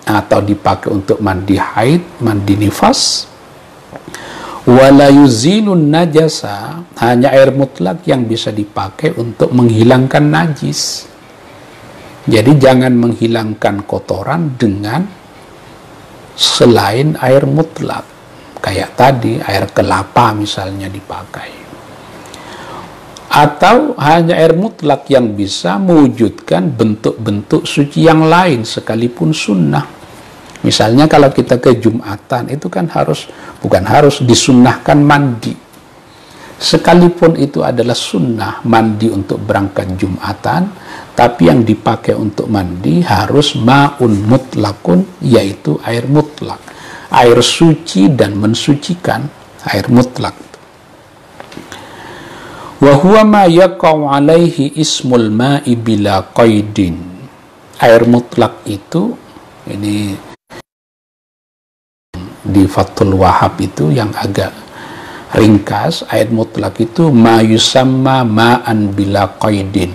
atau dipakai untuk mandi haid, mandi nifas. Wala yuzilun najasa, hanya air mutlak yang bisa dipakai untuk menghilangkan najis. Jadi jangan menghilangkan kotoran dengan selain air mutlak. Kayak tadi air kelapa misalnya dipakai. Atau hanya air mutlak yang bisa mewujudkan bentuk-bentuk suci yang lain sekalipun sunnah. Misalnya kalau kita ke Jumatan itu kan bukan disunnahkan mandi. Sekalipun itu adalah sunnah mandi untuk berangkat Jumatan, tapi yang dipakai untuk mandi harus ma'un mutlakun, yaitu air mutlak. Air suci dan mensucikan, air mutlak. Wa huwa ma yaqa'u alaihi ismul ma'i bila qaidin. Air mutlak itu, ini di Fathul Wahhab itu yang agak ringkas, air mutlak itu ma yusamma ma'an bila qaidin.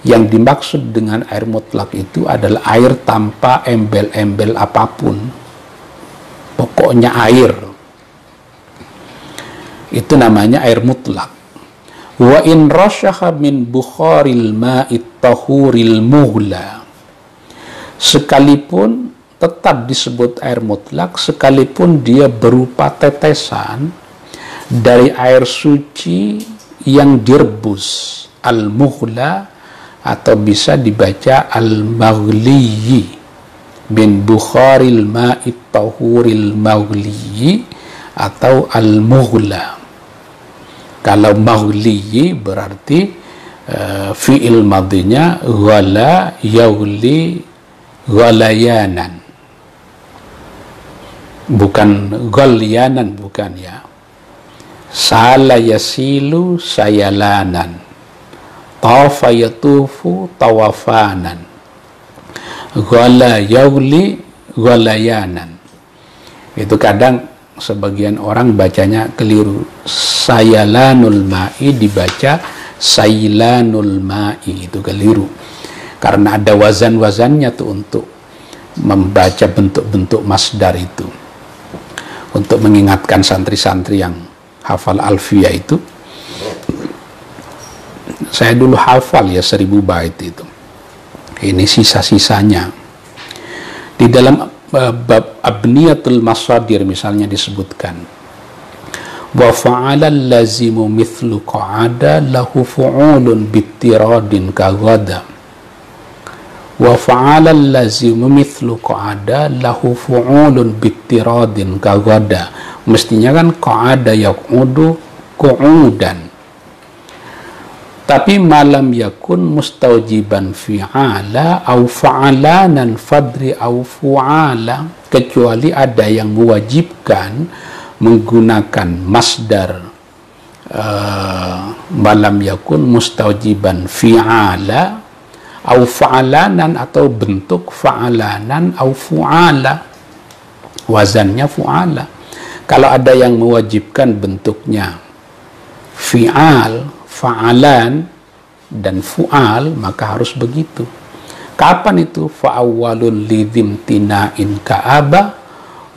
Yang dimaksud dengan air mutlak itu adalah air tanpa embel-embel apapun. Pokoknya air, itu namanya air mutlak. Wa in rasyaha min bukharil ma'it tahuril mughla, sekalipun tetap disebut air mutlak, sekalipun dia berupa tetesan dari air suci yang direbus, al-mughla, atau bisa dibaca al-maghliyi, bin bukharil ma'it tahuril maghliyi, atau al-mughla. Kalau maghliyi berarti fi'il madinya ghala yaghli ghalayanan, bukan ghalyanan, bukan ya. Sala yasilu sayalanan, tawafa yatufu tawafanan, ghala yaghli ghalayanan. Itu kadang sebagian orang bacanya keliru. Sayalanul ma'i dibaca sailanul ma'i, itu keliru. Karena ada wazan-wazannya tuh untuk membaca bentuk-bentuk masdar itu. Untuk mengingatkan santri-santri yang hafal alfiyah itu. Saya dulu hafal ya 1000 bait itu. Ini sisa-sisanya. Di dalam bab abniyatul masadir misalnya disebutkan, wa fa'alal lazimu mithlu qa'ada lahu fu'ulun bittiradin kaghada Wa fa'alal lazimu mithlu qa'ada lahu fu'ulun bittiradin kagada. Mestinya kan qa'ada yaqudu qu'udan. Tapi malam yakun mustaujiban fi'ala au fa'alanan fadri au fu'ala, kecuali ada yang mewajibkan menggunakan masdar malam yakun mustaujiban fi'ala au fa'alanan, atau bentuk fa'alanan au fu'ala, wazannya fu'ala. Kalau ada yang mewajibkan bentuknya fi'al, fa'alan, dan fu'al, maka harus begitu. Kapan itu? Fa'awwalun lidhimtina'in ka'aba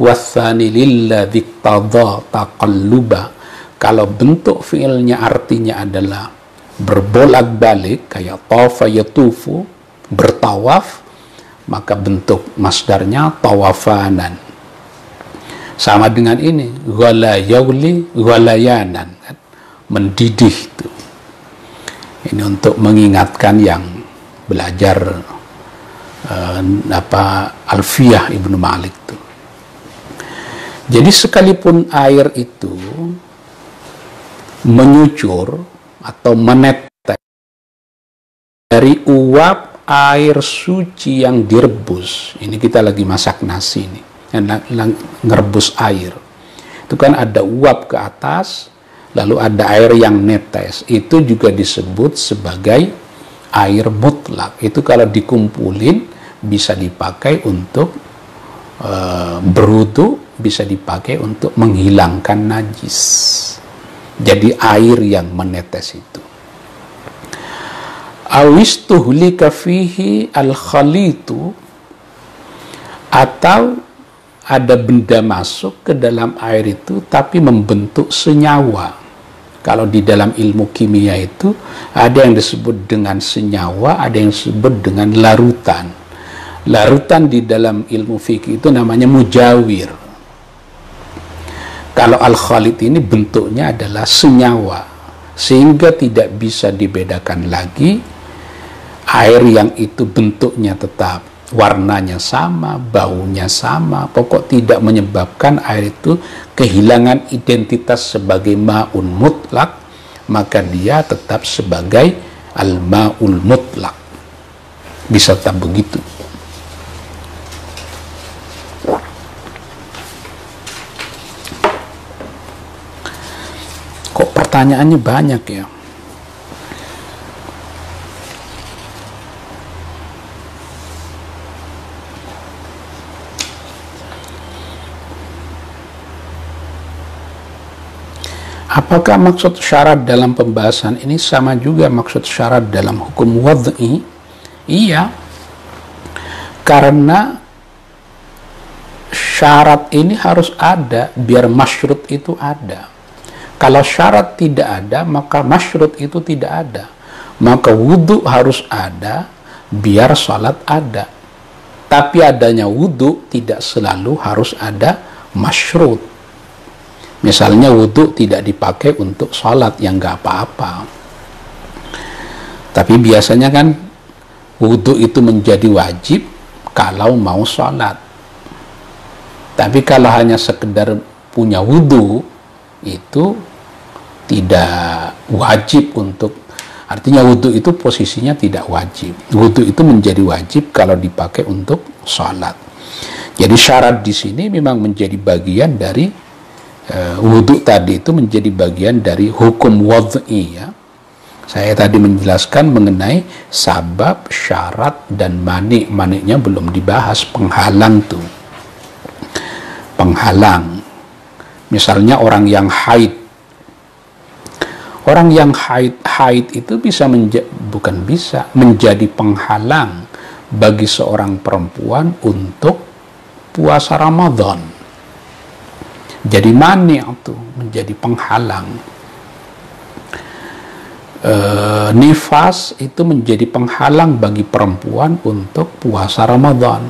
wathani lilladhi qadha taqalluba. Kalau bentuk fi'ilnya artinya adalah berbolak-balik, kayak tawafa yatufu, bertawaf, maka bentuk masdarnya tawafanan. Sama dengan ini, ghala yauli ghalayanan, mendidih itu. Ini untuk mengingatkan yang belajar Alfiyah Ibnu Malik itu. Jadi sekalipun air itu menyucur atau menetes dari uap air suci yang direbus, ini kita lagi masak nasi nih, ngerebus air, itu kan ada uap ke atas, lalu ada air yang netes, itu juga disebut sebagai air mutlak. Itu kalau dikumpulin bisa dipakai untuk berwudu, bisa dipakai untuk menghilangkan najis. Jadi air yang menetes itu. Awistuhlika fihi al-khalitu, atau ada benda masuk ke dalam air itu tapi membentuk senyawa. Kalau di dalam ilmu kimia itu ada yang disebut dengan senyawa, ada yang disebut dengan larutan. Larutan di dalam ilmu fikih itu namanya mujawir. Kalau al-khalid ini bentuknya adalah senyawa, sehingga tidak bisa dibedakan lagi air yang itu bentuknya tetap, warnanya sama, baunya sama, pokok tidak menyebabkan air itu kehilangan identitas sebagai ma'un mutlak, maka dia tetap sebagai al-ma'ul mutlak. Bisa tetap begitu. Kok pertanyaannya banyak ya? Apakah maksud syarat dalam pembahasan ini sama juga maksud syarat dalam hukum wad'i? Iya, karena syarat ini harus ada biar masyrut itu ada. Kalau syarat tidak ada, maka masyrut itu tidak ada. Maka wudhu harus ada biar salat ada. Tapi adanya wudhu tidak selalu harus ada masyrut. Misalnya wudhu tidak dipakai untuk sholat yang nggak apa-apa. Tapi biasanya kan wudhu itu menjadi wajib kalau mau sholat. Tapi kalau hanya sekedar punya wudhu, itu tidak wajib untuk, artinya wudhu itu posisinya tidak wajib. Wudhu itu menjadi wajib kalau dipakai untuk sholat. Jadi syarat di sini memang menjadi bagian dari wudhu tadi, itu menjadi bagian dari hukum wad'i ya. Saya tadi menjelaskan mengenai sabab, syarat, dan mani'. Mani'nya belum dibahas, penghalang tuh. Penghalang. Misalnya orang yang haid. Orang yang haid itu bisa menjadi penghalang bagi seorang perempuan untuk puasa Ramadan. Jadi mani' itu menjadi penghalang. Nifas itu menjadi penghalang bagi perempuan untuk puasa Ramadan.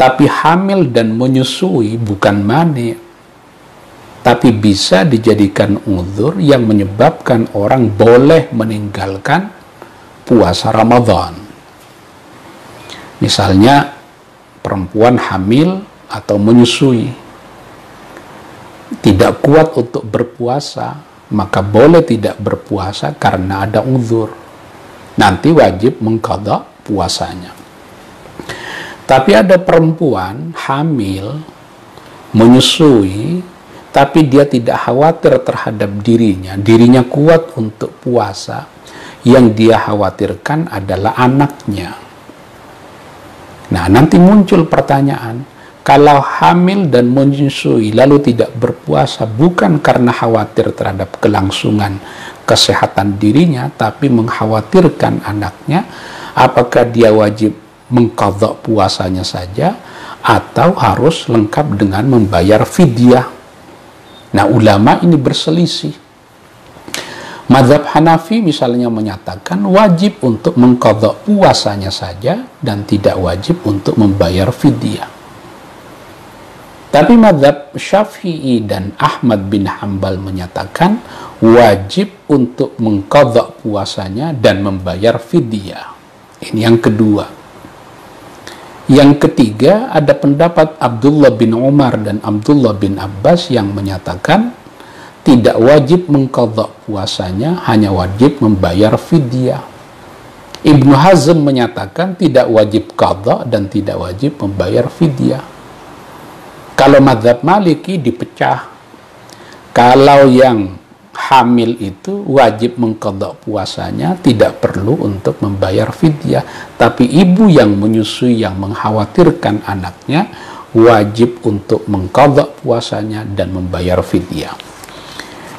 Tapi hamil dan menyusui bukan mani', tapi bisa dijadikan uzur yang menyebabkan orang boleh meninggalkan puasa Ramadan. Misalnya perempuan hamil atau menyusui, tidak kuat untuk berpuasa, maka boleh tidak berpuasa karena ada uzur. Nanti wajib mengqadha puasanya. Tapi ada perempuan hamil, menyusui, tapi dia tidak khawatir terhadap dirinya kuat untuk puasa. Yang dia khawatirkan adalah anaknya. Nah, nanti muncul pertanyaan, kalau hamil dan menyusui lalu tidak berpuasa bukan karena khawatir terhadap kelangsungan kesehatan dirinya, tapi mengkhawatirkan anaknya, apakah dia wajib mengqadha puasanya saja atau harus lengkap dengan membayar fidyah? Nah, ulama ini berselisih. Mazhab Hanafi misalnya menyatakan wajib untuk mengqadha puasanya saja dan tidak wajib untuk membayar fidyah. Tapi mazhab Syafi'i dan Ahmad bin Hanbal menyatakan wajib untuk mengqadha puasanya dan membayar fidyah. Ini yang kedua. Yang ketiga, ada pendapat Abdullah bin Umar dan Abdullah bin Abbas yang menyatakan tidak wajib mengqadha puasanya, hanya wajib membayar fidyah. Ibnu Hazm menyatakan tidak wajib qadha dan tidak wajib membayar fidyah. Kalau mazhab Maliki dipecah. Kalau yang hamil itu wajib mengqadha puasanya, tidak perlu untuk membayar fidyah. Tapi ibu yang menyusui yang mengkhawatirkan anaknya wajib untuk mengqadha puasanya dan membayar fidyah.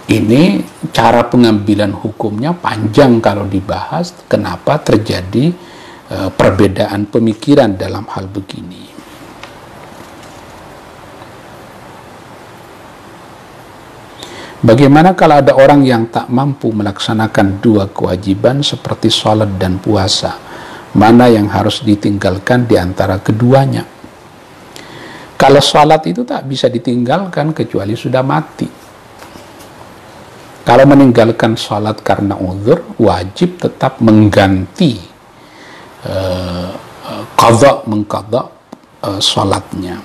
Ini cara pengambilan hukumnya panjang kalau dibahas. Kenapa terjadi perbedaan pemikiran dalam hal begini? Bagaimana kalau ada orang yang tak mampu melaksanakan dua kewajiban seperti sholat dan puasa? Mana yang harus ditinggalkan di antara keduanya? Kalau sholat itu tak bisa ditinggalkan kecuali sudah mati. Kalau meninggalkan sholat karena uzur, wajib tetap mengganti mengqadha sholatnya.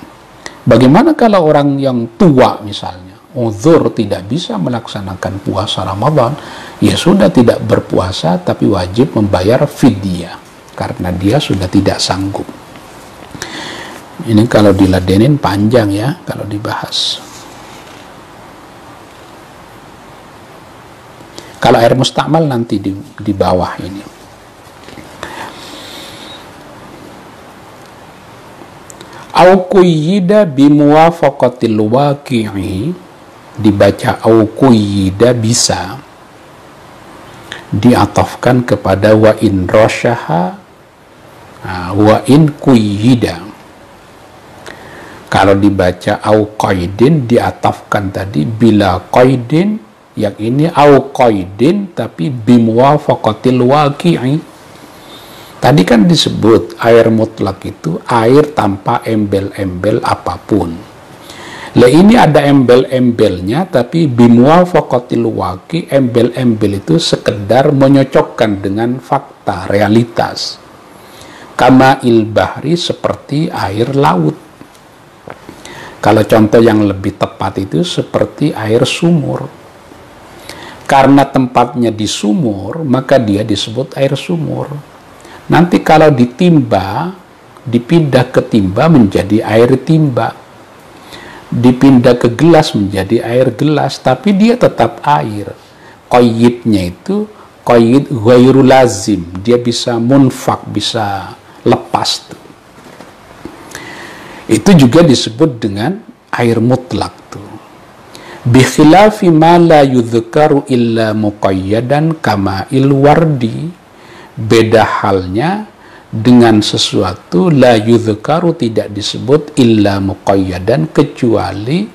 Bagaimana kalau orang yang tua misalnya, uzur tidak bisa melaksanakan puasa Ramadan, ya sudah tidak berpuasa tapi wajib membayar fidyah karena dia sudah tidak sanggup. Ini kalau diladenin panjang ya kalau dibahas. Kalau air mustakmal nanti di bawah ini. Au quyida bimuwafaqatil waqi'i, dibaca au quyida bisa diatafkan kepada wa in rasyaha, wa in quyida. Kalau dibaca au qaidin diatafkan tadi bila qaidin, yang ini au qaidin tapi bimuwafaqatil waqi'i. Tadi kan disebut air mutlak itu air tanpa embel-embel apapun. Lah ini ada embel-embelnya tapi bimuwafaqatil waqi', embel-embel itu sekedar menyocokkan dengan fakta, realitas. Kama il bahri, seperti air laut. Kalau contoh yang lebih tepat itu seperti air sumur. Karena tempatnya di sumur, maka dia disebut air sumur. Nanti kalau ditimba, dipindah ke timba menjadi air timba. Dipindah ke gelas menjadi air gelas, tapi dia tetap air. Qayyidnya itu qayyid ghairu lazim. Dia bisa munfak, bisa lepas. Itu juga disebut dengan air mutlak tuh. Bikhilafi ma la yudhkaru illa muqayyadan kama ilwardi. Beda halnya dengan sesuatu la yudhkaru tidak disebut illa muqayyadan kecuali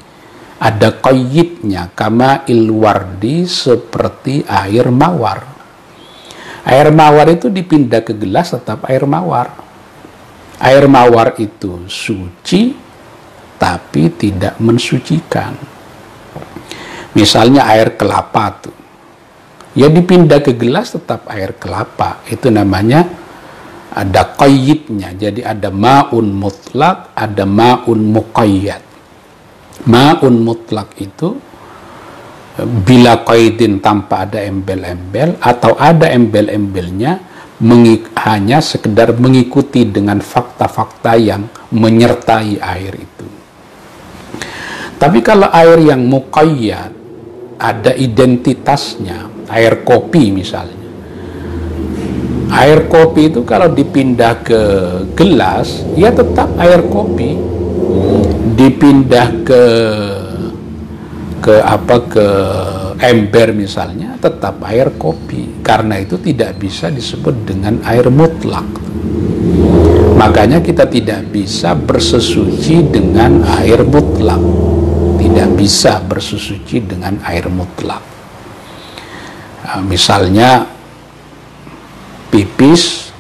ada qayyidnya, kama ilwardi seperti air mawar. Air mawar itu dipindah ke gelas tetap air mawar. Air mawar itu suci tapi tidak mensucikan. Misalnya air kelapa tuh, ya dipindah ke gelas tetap air kelapa. Itu namanya ada qayyidnya. Jadi ada ma'un mutlak, ada ma'un muqayyad. Ma'un mutlak itu bila qaidin, tanpa ada embel-embel, atau ada embel-embelnya, hanya sekedar mengikuti dengan fakta-fakta yang menyertai air itu. Tapi kalau air yang muqayyad, ada identitasnya, air kopi misalnya. Air kopi itu kalau dipindah ke gelas, ya tetap air kopi. Dipindah ke ember misalnya, tetap air kopi. Karena itu tidak bisa disebut dengan air mutlak. Makanya kita tidak bisa bersesuci dengan air mutlak. Tidak bisa bersesuci dengan air mutlak. Misalnya pipis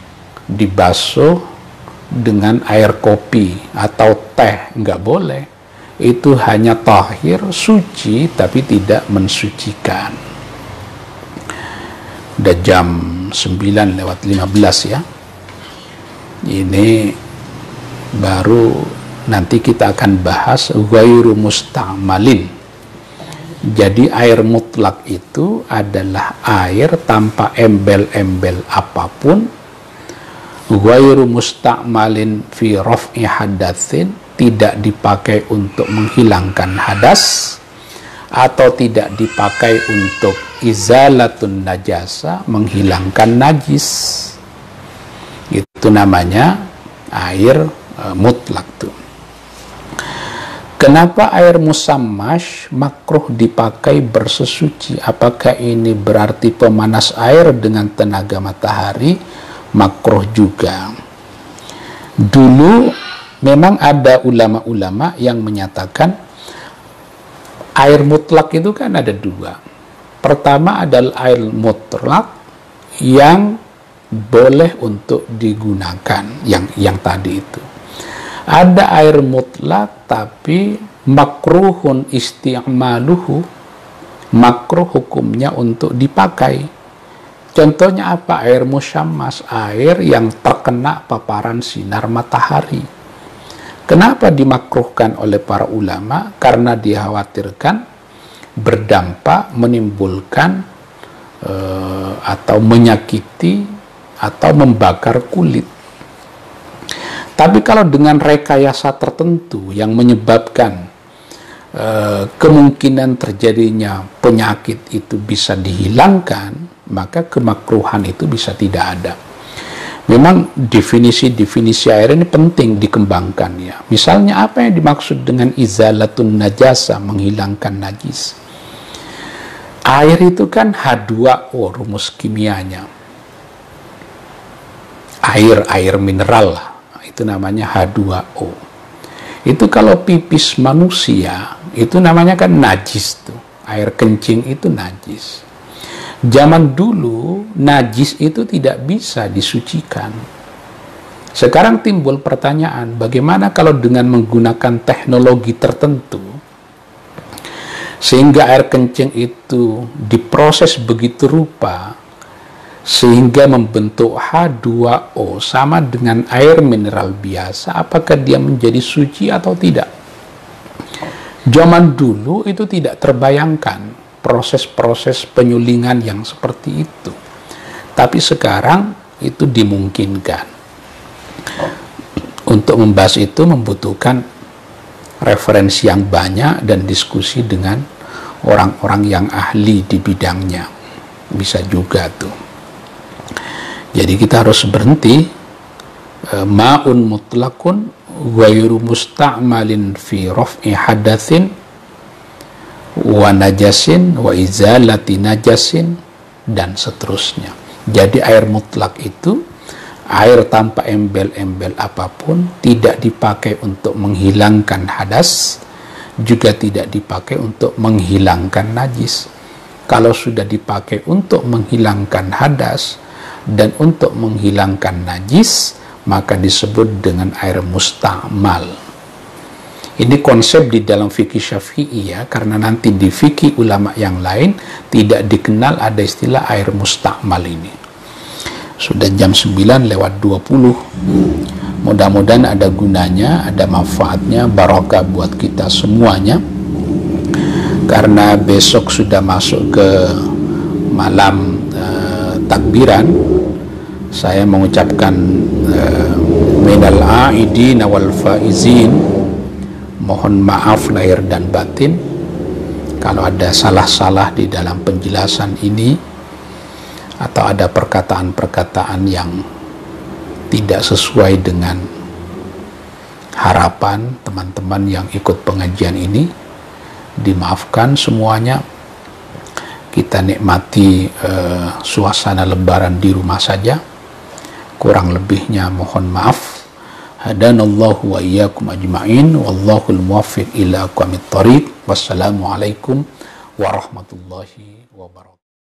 dibasuh dengan air kopi atau teh, nggak boleh. Itu hanya tahir, suci, tapi tidak mensucikan. Udah jam 9:15 ya. Ini baru nanti kita akan bahas ghairu musta'malin. Jadi air mutlak itu adalah air tanpa embel-embel apapun, ghairu musta'malin fi raf'i hadatsin, tidak dipakai untuk menghilangkan hadas, atau tidak dipakai untuk izalatun najasa, menghilangkan najis. Itu namanya air mutlak tuh. Kenapa air musammash makruh dipakai bersesuci? Apakah ini berarti pemanas air dengan tenaga matahari? Makruh juga. Dulu memang ada ulama-ulama yang menyatakan air mutlak itu kan ada dua. Pertama adalah air mutlak yang boleh untuk digunakan, yang tadi itu. Ada air mutlak tapi makruhun isti'maluhu, makruh hukumnya untuk dipakai. Contohnya apa? Air musyammas, air yang terkena paparan sinar matahari. Kenapa dimakruhkan oleh para ulama? Karena dikhawatirkan berdampak menimbulkan atau menyakiti atau membakar kulit. Tapi kalau dengan rekayasa tertentu yang menyebabkan kemungkinan terjadinya penyakit itu bisa dihilangkan, maka kemakruhan itu bisa tidak ada. Memang definisi-definisi air ini penting dikembangkan ya. Misalnya apa yang dimaksud dengan izalatun najasa, menghilangkan najis? Air itu kan H2O rumus kimianya. Air mineral lah. Itu namanya H2O. Itu kalau pipis manusia, itu namanya kan najis tuh. Air kencing itu najis. Zaman dulu, najis itu tidak bisa disucikan. Sekarang timbul pertanyaan, bagaimana kalau dengan menggunakan teknologi tertentu, sehingga air kencing itu diproses begitu rupa, sehingga membentuk H2O sama dengan air mineral biasa, apakah dia menjadi suci atau tidak? Zaman dulu itu tidak terbayangkan proses-proses penyulingan yang seperti itu. Tapi sekarang itu dimungkinkan. Untuk membahas itu membutuhkan referensi yang banyak dan diskusi dengan orang-orang yang ahli di bidangnya. Bisa juga tuh. Jadi kita harus berhenti. Ma'un mutlakun ghairu musta'malin fi raf'i hadatsin wa najasin wa izalati najasin dan seterusnya. Jadi air mutlak itu air tanpa embel-embel apapun, tidak dipakai untuk menghilangkan hadas, juga tidak dipakai untuk menghilangkan najis. Kalau sudah dipakai untuk menghilangkan hadas dan untuk menghilangkan najis, maka disebut dengan air musta'mal. Ini konsep di dalam fikih Syafi'i ya, karena nanti di fikih ulama yang lain tidak dikenal ada istilah air musta'mal ini. Sudah jam 9:20. Mudah-mudahan ada gunanya, ada manfaatnya, barokah buat kita semuanya. Karena besok sudah masuk ke malam takbiran, saya mengucapkan minal aidin wal faizin, mohon maaf lahir dan batin kalau ada salah-salah di dalam penjelasan ini atau ada perkataan-perkataan yang tidak sesuai dengan harapan teman-teman yang ikut pengajian ini. Dimaafkan semuanya. Kita nikmati suasana lebaran di rumah saja. Kurang lebihnya mohon maaf. Hadanallahu wa iyyakum ajma'in, wallahul muwaffiq ila aqwamit thoriq. Wassalamualaikum warahmatullahi wabarakatuh.